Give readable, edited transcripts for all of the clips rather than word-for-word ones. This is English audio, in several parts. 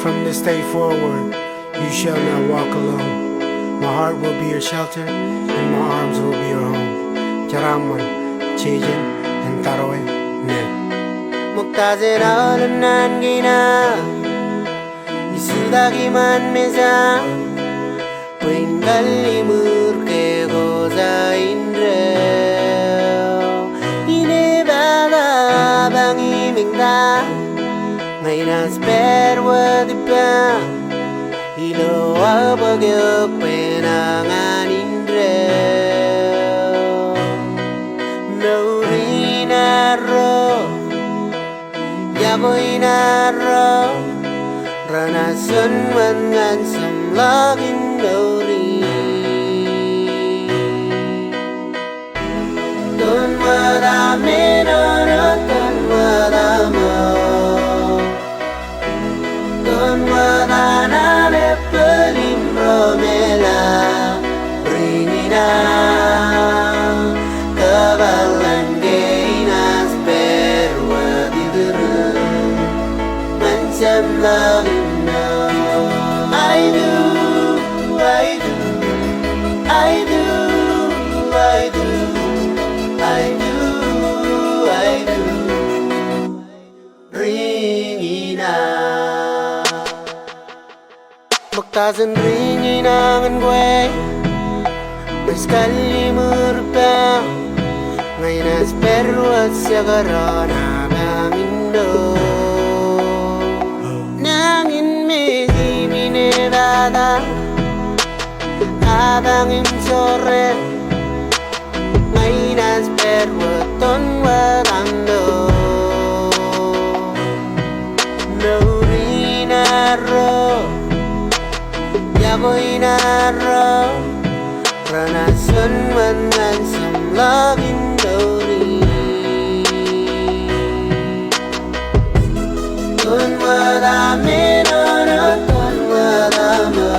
From this day forward, you shall not walk alone. My heart will be your shelter, and my arms will be your home. Jaraman, Chijin, and Taroe, Nen. Muktazir alam nan gina Isudagi meza Pringgali murke goza indre Ine bala bangi mingda Ngainas perwa dipa Ilo abagyo penangan indre Naurinaro Yaboy naro Ranasan mangan samlagin dauri Don madame nono don madamo Don madana me pelim romela Ringina Kabalan gainas perwa diderum Mancam lagina I do Ringina Muktazan ringina ngan gue Sekali murpa Ngainas perwa siagarana bangindo Nangin mezi minevada Abangin sore Ngainas perwa ton wadando Naurinaro Yaboy naro Ranasan mangan samlagin dauri Don madame nono don madamo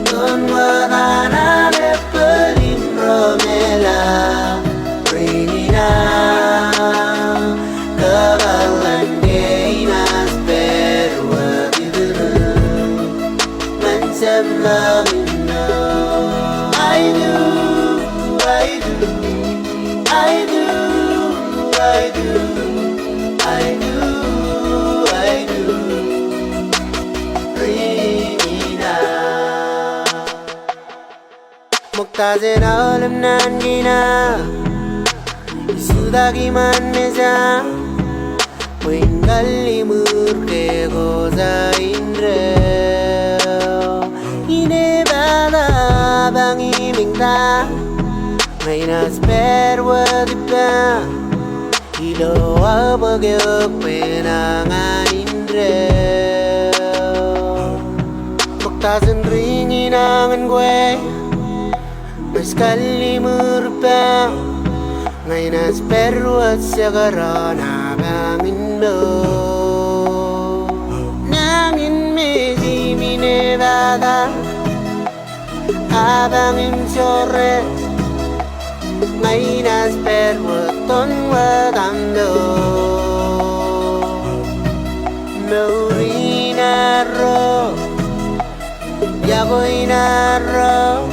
Don madana me pelim romela Ringina Kabalan gainas perwa diderum Mancam lagina I do Ringina Muktazir alam nan gina Isudagi meza Pringgali murke goza indre Ine bala bangi mingda Ngainas perwa dipa Ilo abagyo penangan indre Muktazan ringina ngan gue Sekali murpa Ngainas perwa siagarana bangindo Nangin mezi minevada Abangin sore Ngainas perwa ton wadando Naurinaro Yaboy naro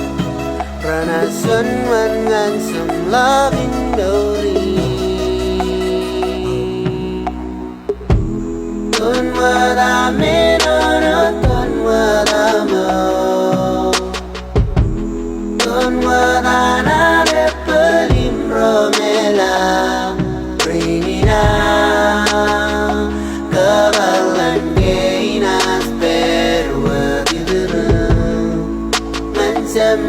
Ranasan mangan samlagin dauri Don madame nono don madamo Don madana me pelim romela Ringina Kabalan gainas perwa diderum Mancam